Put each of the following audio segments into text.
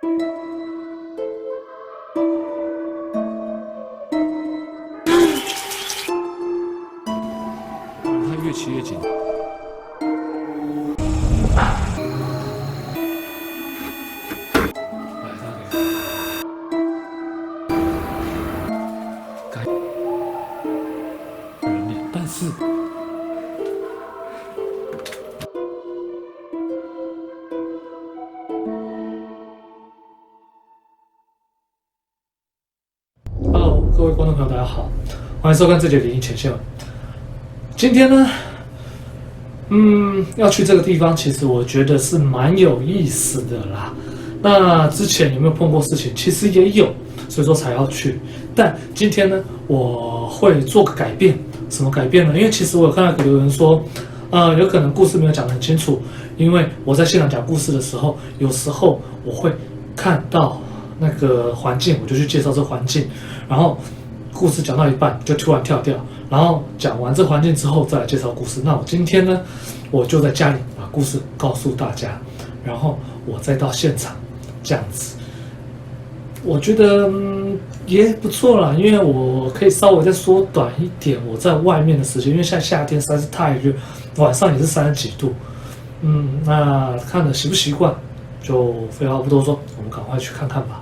它越骑越紧。但是，Hello，各位观众朋友，大家好，欢迎收看这节灵异前线。今天呢，要去这个地方，其实我觉得是蛮有意思的啦。那之前有没有碰过事情？其实也有，所以说才要去。但今天呢，我会做个改变。什么改变呢？因为其实我有看到一个留言说，有可能故事没有讲得很清楚，因为我在现场讲故事的时候，有时候我会看到那个环境，我就去介绍这环境，然后故事讲到一半就突然跳掉，然后讲完这环境之后再来介绍故事。那我今天呢，我就在家里把故事告诉大家，然后我再到现场这样子。我觉得也不错啦，因为我可以稍微再缩短一点我在外面的时间，因为现在夏天实在是太热，晚上也是30几度。那看了习不习惯，就废话不多说，我们赶快去看看吧。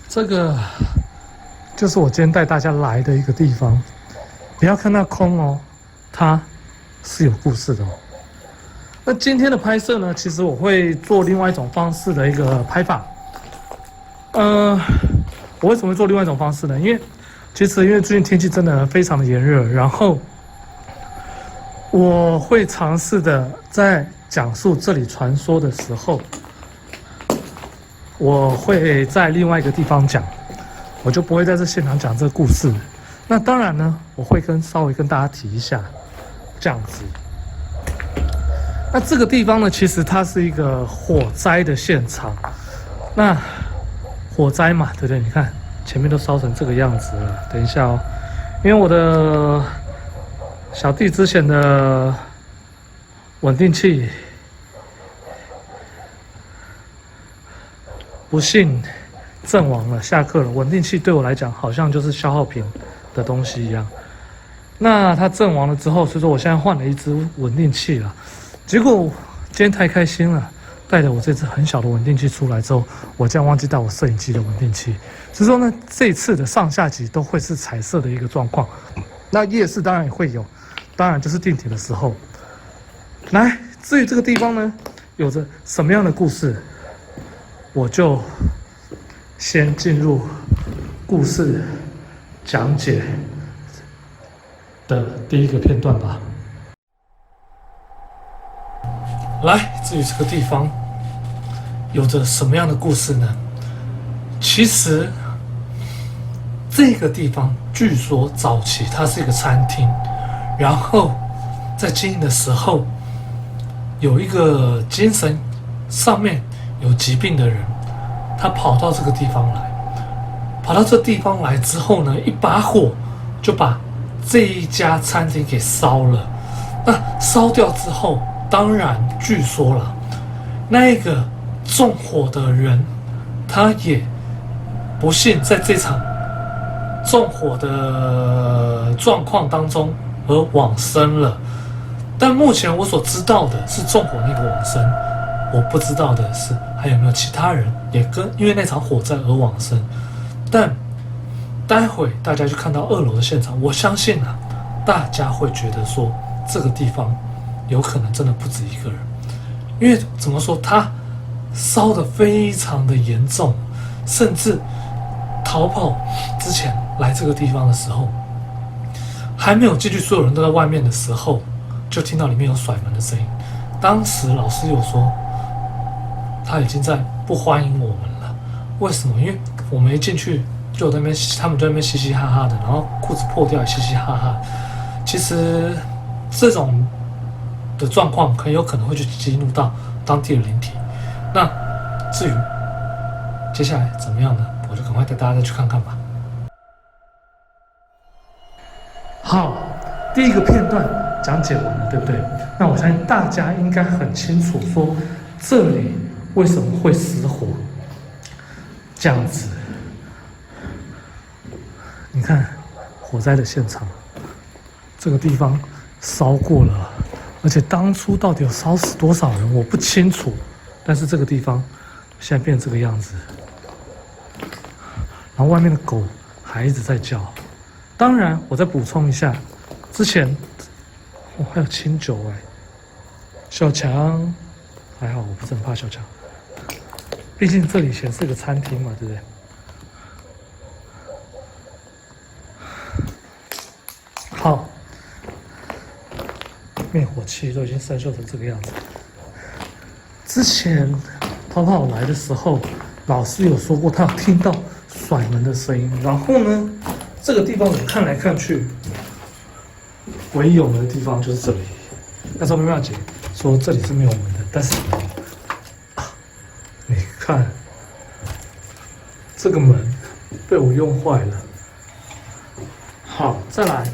这个就是我今天带大家来的一个地方，不要看它空哦，它是有故事的哦。那今天的拍摄呢，其实我会做另外一种方式的一个拍法。我为什么会做另外一种方式呢？因为其实因为最近天气真的非常的炎热，然后我会尝试的在讲述这里传说的时候，我会在另外一个地方讲，我就不会在这现场讲这个故事。那当然呢，我会稍微跟大家提一下，这样子。那这个地方呢，其实它是一个火灾的现场。那火灾嘛，对不对？你看前面都烧成这个样子了。等一下哦，因为我的小弟之前的稳定器不幸阵亡了，下课了。稳定器对我来讲好像就是消耗品的东西一样。那它阵亡了之后，所以说我现在换了一支稳定器了。结果今天太开心了，带着我这支很小的稳定器出来之后，我竟然忘记带我摄影机的稳定器。所以说呢，这一次的上下集都会是彩色的一个状况。那夜视当然也会有，当然就是定点的时候。来，至于这个地方呢，有着什么样的故事，我就先进入故事讲解的第一个片段吧。来，至于这个地方有着什么样的故事呢？其实这个地方据说早期它是一个餐厅，然后在经营的时候，有一个精神上面有疾病的人，他跑到这个地方来，跑到这地方来之后呢，一把火就把这一家餐厅给烧了。那烧掉之后，当然，据说了，那个纵火的人，他也不幸在这场纵火的状况当中而往生了。但目前我所知道的是纵火那个往生，我不知道的是还有没有其他人也因为那场火灾而往生。但待会大家去看到2楼的现场，我相信啊，大家会觉得说这个地方有可能真的不止一个人，因为怎么说，它烧得非常的严重，甚至逃跑之前来这个地方的时候，还没有进去，所有人都在外面的时候，就听到里面有甩门的声音。当时老师有说，他已经在不欢迎我们了。为什么？因为我们一进去就在那边，他们就在那边嘻嘻哈哈的，然后裤子破掉也嘻嘻哈哈。其实这种的状况很有可能会去激怒到当地的灵体。那至于接下来怎么样呢？我就赶快带大家再去看看吧。好，第一个片段讲解完了，对不对？那我相信大家应该很清楚说，这里为什么会失火？这样子，你看火灾的现场，这个地方烧过了，而且当初到底有烧死多少人我不清楚，但是这个地方现在变成这个样子，然后外面的狗还一直在叫。当然，我再补充一下，之前还有清酒小强还好，我不是很怕小强，毕竟这里以前是个餐厅嘛，对不对？好，灭火器都已经生锈成这个样子。之前逃跑来的时候，老师有说过他有听到甩门的声音，然后呢，这个地方我看来看去，唯一有门的地方就是这里。那时候妙姐说这里是没有门的，但是你看这个门被我用坏了。好，再来。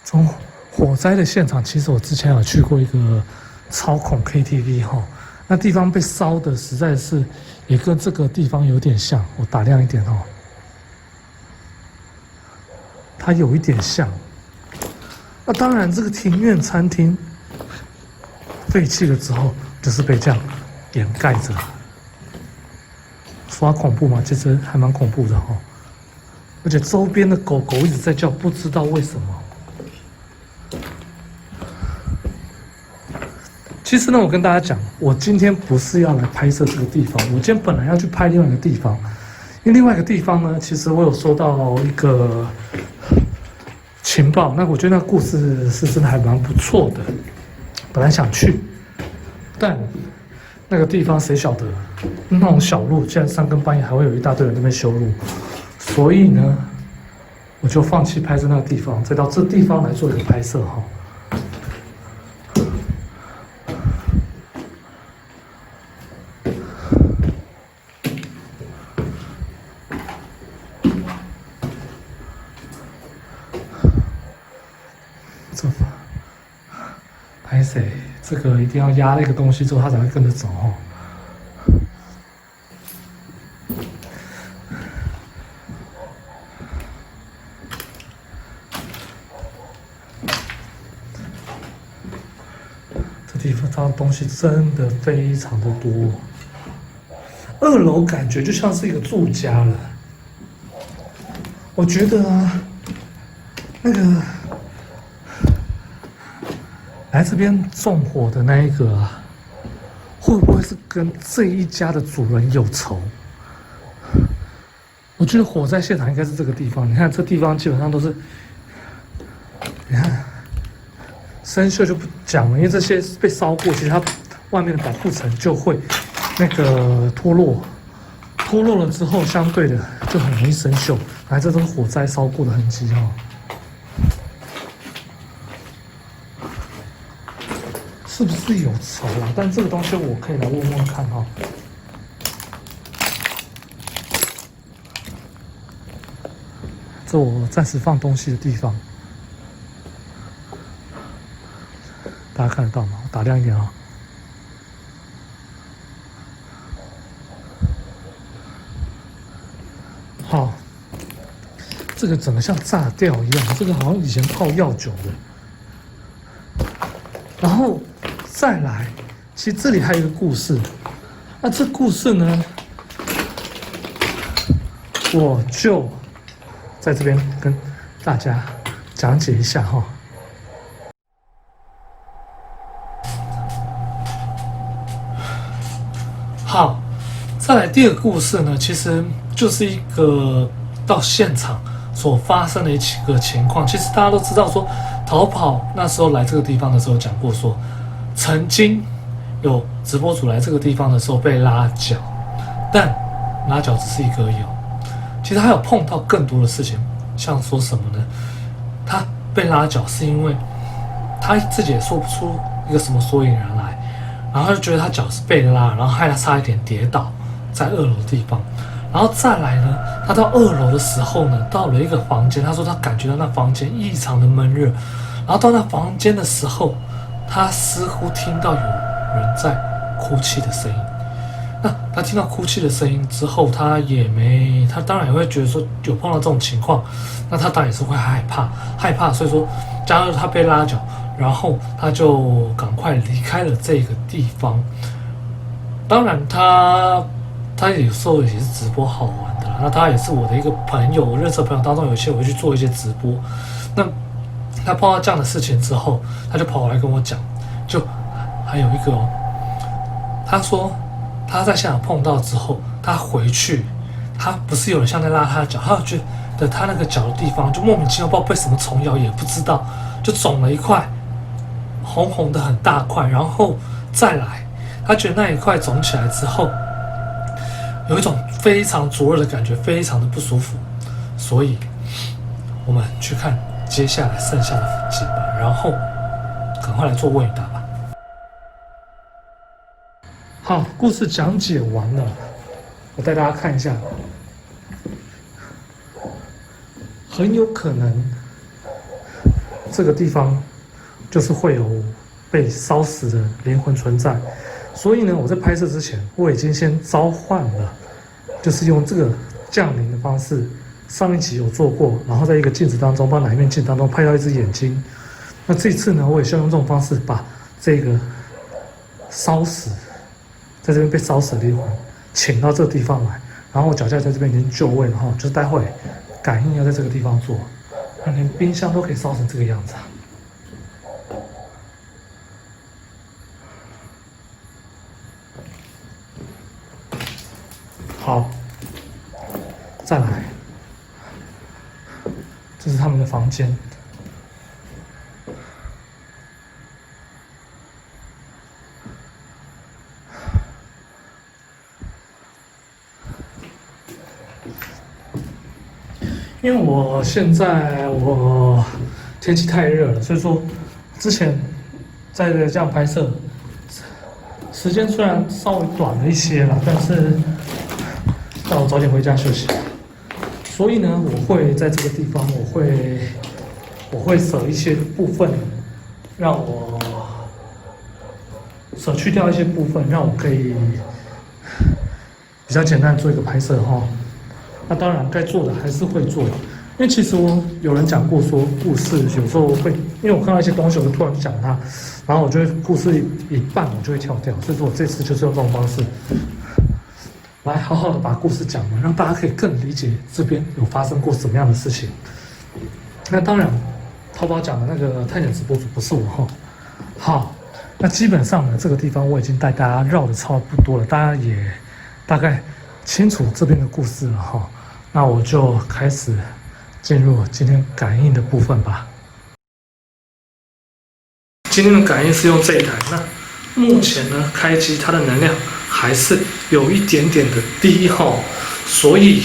从火灾的现场，其实我之前有去过一个超恐 KTV 哈，那地方被烧的实在是也跟这个地方有点像，我打亮一点哦，它有一点像。那当然，这个庭院餐厅废弃了之后，就是被这样掩盖着。说它恐怖吗？其实还蛮恐怖的哈，而且周边的狗狗一直在叫，不知道为什么。其实呢，我跟大家讲，我今天不是要来拍摄这个地方，我今天本来要去拍另外一个地方，因为另外一个地方呢，其实我有收到一个情报，那我觉得那故事是真的还蛮不错的，本来想去，但那个地方谁晓得，那种小路，现在3更半夜还会有一大堆人在那边修路，所以呢，我就放弃拍摄那个地方，再到这地方来做一个拍摄哈。拍谁？这个一定要压那个东西之后，它才会跟着走哦。这地方它东西真的非常的多。2楼感觉就像是一个住家了。我觉得啊，那个。来这边纵火的那一个啊，会不会是跟这一家的主人有仇？我觉得火灾现场应该是这个地方。你看这地方基本上都是，你看生锈就不讲了，因为这些被烧过，其实它外面的保护层就会那个脱落，脱落了之后，相对的就很容易生锈。来，这都是火灾烧过的痕迹哦。是不是有仇啊？但这个东西我可以来问问看哈。这我暂时放东西的地方，大家看得到吗？我打亮一点啊。好，这个整个像炸掉一样，这个好像以前泡药酒的，然后。再来，其实这里还有一个故事，那这故事呢，我就在这边跟大家讲解一下哈。好，再来第2个故事呢，其实就是一个到现场所发生的一个情况。其实大家都知道说，逃跑那时候来这个地方的时候讲过说。曾经有直播主来这个地方的时候被拉脚，但拉脚只是一个而已哦。其实他有碰到更多的事情，像说什么呢？他被拉脚是因为他自己也说不出一个什么所以然来，然后他就觉得他脚是被拉，然后害他差一点跌倒在2楼的地方。然后再来呢，他到2楼的时候呢，到了一个房间，他说他感觉到那房间异常的闷热，然后到那房间的时候，他似乎听到有人在哭泣的声音。那他听到哭泣的声音之后，他当然也会觉得说有碰到这种情况，那他当然也是会害怕，所以说加上他被拉脚，然后他就赶快离开了这个地方。当然他有时候也是直播好玩的啦，那他也是我的一个朋友，我认识的朋友当中有一些我会去做一些直播。那他碰到这样的事情之后，他就跑来跟我讲，就还有一个他说他在现场碰到之后，他回去，他不是有人像在拉他的脚，他觉得他那个脚的地方就莫名其妙不知道被什么虫咬，也不知道，就肿了一块，红红的很大块，然后再来，他觉得那一块肿起来之后，有一种非常灼热的感觉，非常的不舒服，所以我们去看接下来剩下的几本，然后赶快来做问与答吧。好，故事讲解完了，我带大家看一下，很有可能这个地方就是会有被烧死的灵魂存在，所以呢，我在拍摄之前，我已经先召唤了，就是用这个降临的方式，上一集有做过，然后在一个镜子当中，不知道哪一面镜子当中拍到一只眼睛，那这次呢，我也希望用这种方式把这个烧死。在这边被烧死的灵魂请到这个地方来，然后我脚架在这边已经就位了哈，就是待会感应要在这个地方做，那连冰箱都可以烧成这个样子啊！好，再来，这是他们的房间。因为我现在天气太热了，所以说之前在这样拍摄，时间虽然稍微短了一些了，但是让我早点回家休息。所以呢，我会在这个地方，我会舍一些部分，让我舍去掉一些部分，让我可以比较简单做一个拍摄哈。那当然，该做的还是会做，因为其实有人讲过说，故事有时候会，因为我看到一些东西，我就突然讲它，然后我就会故事一半我就会跳掉，所以说我这次就是用这种方式，来好好的把故事讲完，让大家可以更理解这边有发生过什么样的事情。那当然，淘宝讲的那个探险直播主不是我哈。好，那基本上呢，这个地方我已经带大家绕的差不多了，大家也大概清楚这边的故事了哈。那我就开始进入今天感应的部分吧。今天的感应是用这一台，那目前呢，开机它的能量还是有一点点的低哈，所以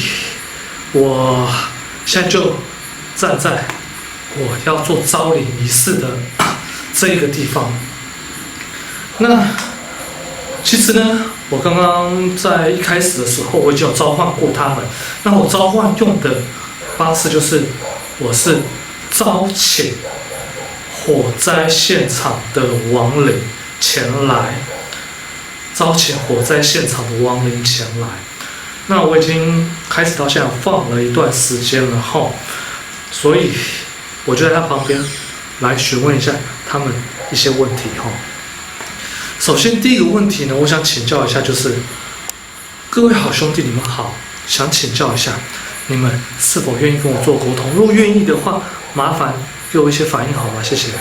我现在就站在我要做招领仪式的这个地方。那其实呢，我刚刚在一开始的时候，我已经有召唤过他们。那我召唤用的方式就是，我是招请火灾现场的亡灵前来，招请火灾现场的亡灵前来。那我已经开始到现在放了一段时间了哈，所以我就在他旁边来询问一下他们一些问题哈。首先第一个问题呢，我想请教一下，就是各位好兄弟，你们好，想请教一下，你们是否愿意跟我做沟通？如果愿意的话，麻烦给我一些反应好吗？谢谢。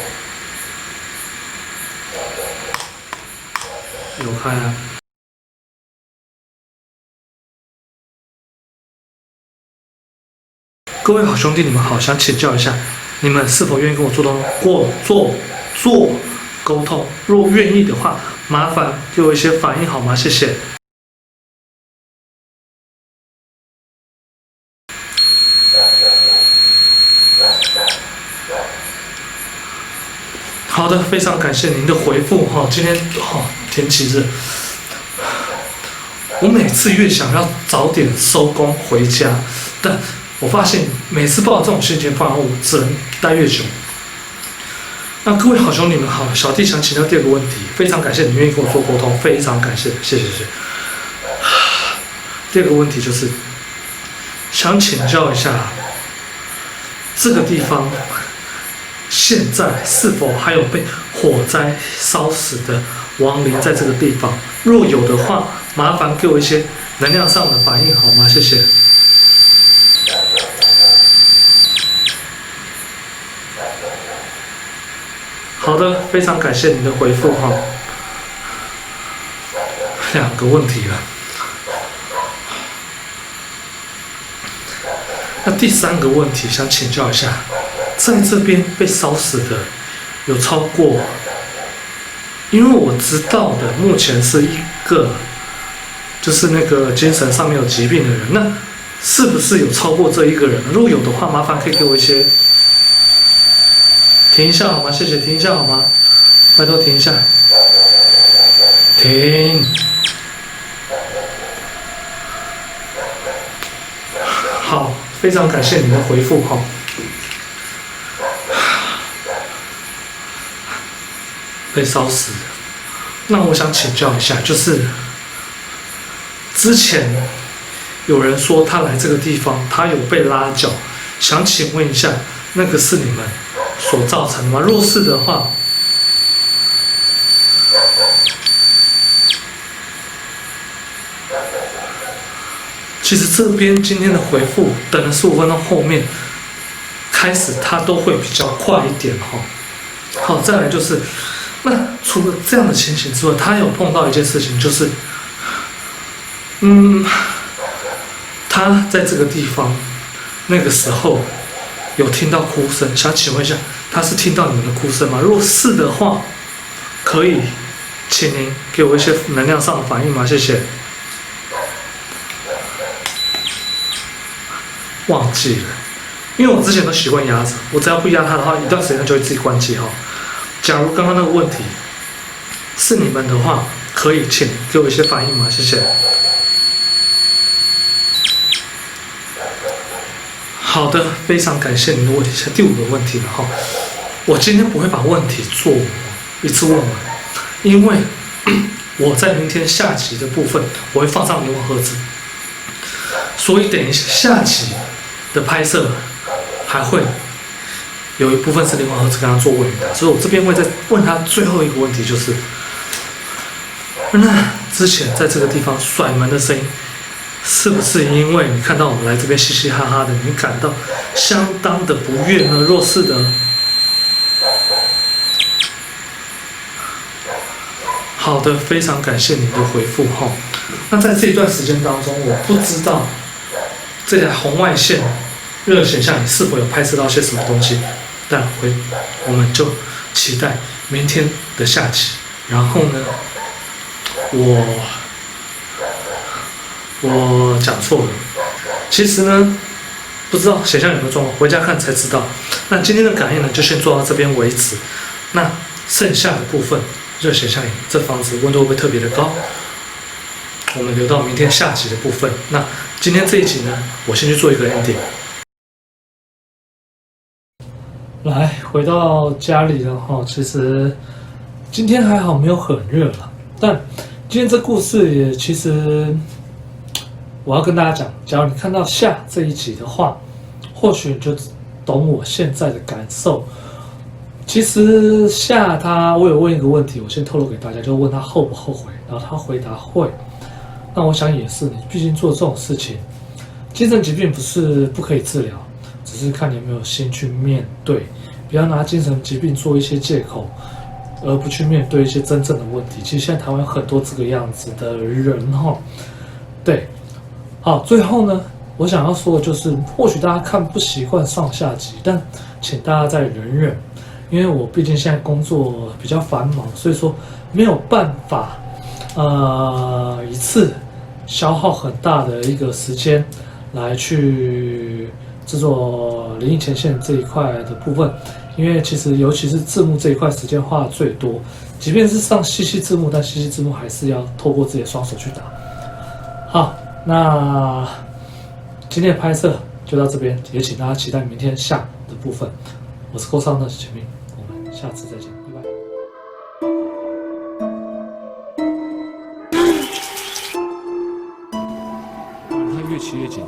有开啊。各位好兄弟，你们好，想请教一下，你们是否愿意跟我做沟通？如果愿意的话，麻烦给我一些反应好吗？谢谢。好的，非常感谢您的回复哈。今天天气热，我每次越想要早点收工回家，但我发现每次抱着这种心情，反而我只能待越久。那各位好兄弟们好，小弟想请教第二个问题，非常感谢你愿意跟我做沟通，非常感谢，谢谢。第二个问题就是想请教一下，这个地方现在是否还有被火灾烧死的亡灵在这个地方？若有的话，麻烦给我一些能量上的反应好吗？谢谢。好的，非常感谢您的回复哈。两个问题了，那第三个问题想请教一下，在这边被烧死的有超过，因为我知道的目前是一个，就是那个精神上面有疾病的人，那是不是有超过这一个人？如果有的话，麻烦可以给我一些。停一下好吗？谢谢，停一下好吗？拜托停一下，停。好，非常感谢你的回复哈。被烧死的，那我想请教一下，就是之前有人说他来这个地方，他有被拉脚，想请问一下，那个是你们所造成的吗？若是的话，其实这边今天的回复等了15分钟，后面开始它都会比较快一点哈。好，再来就是，那除了这样的情形之外，他有碰到一件事情，就是，他在这个地方那个时候有听到哭声，想请问一下，他是听到你们的哭声吗？如果是的话，可以请您给我一些能量上的反应吗？谢谢。忘记了，因为我之前都习惯压着，我只要不压它的话，一段时间就会自己关机哈。假如刚刚那个问题是你们的话，可以请给我一些反应吗？谢谢。好的，非常感谢您的问题。第5个问题了哈，我今天不会把问题做一次问完，因为我在明天下集的部分我会放上灵魂盒子，所以等一下下集的拍摄还会有一部分是灵魂盒子跟他做问答，所以我这边会再问他最后一个问题，就是那之前在这个地方甩门的声音，是不是因为你看到我们来这边嘻嘻哈哈的，你感到相当的不悦呢？若是的，好的，非常感谢你的回复哈。那在这一段时间当中，我不知道这条红外线热显像你是否有拍摄到些什么东西，但我们就期待明天的下集。然后呢，我讲错了，其实呢，不知道显像有没有状况，回家看才知道。那今天的感应呢，就先做到这边为止。那剩下的部分，热显像这房子温度会不会特别的高？我们留到明天下集的部分。那今天这一集呢，我先去做一个 ending。来，回到家里了哈，其实今天还好没有很热了，但今天这故事也其实我要跟大家讲，假如你看到下这一集的话，或许你就懂我现在的感受。其实下我有问一个问题，我先透露给大家，就问他后不后悔，然后他回答会。那我想也是，你毕竟做这种事情，精神疾病不是不可以治疗，只是看你有没有心去面对，不要拿精神疾病做一些借口，而不去面对一些真正的问题。其实现在台湾有很多这个样子的人哈，对，好，最后呢，我想要说的就是，或许大家看不习惯上下集，但请大家再忍忍，因为我毕竟现在工作比较繁忙，所以说没有办法，一次消耗很大的一个时间来去制作灵异前线这一块的部分，因为其实尤其是字幕这一块时间花的最多，即便是上西字幕，但西字幕还是要透过自己的双手去打。好，那今天的拍摄就到这边，也请大家期待明天下午的部分。我是郭超的全民，我们下次再见，拜拜。它越骑越紧。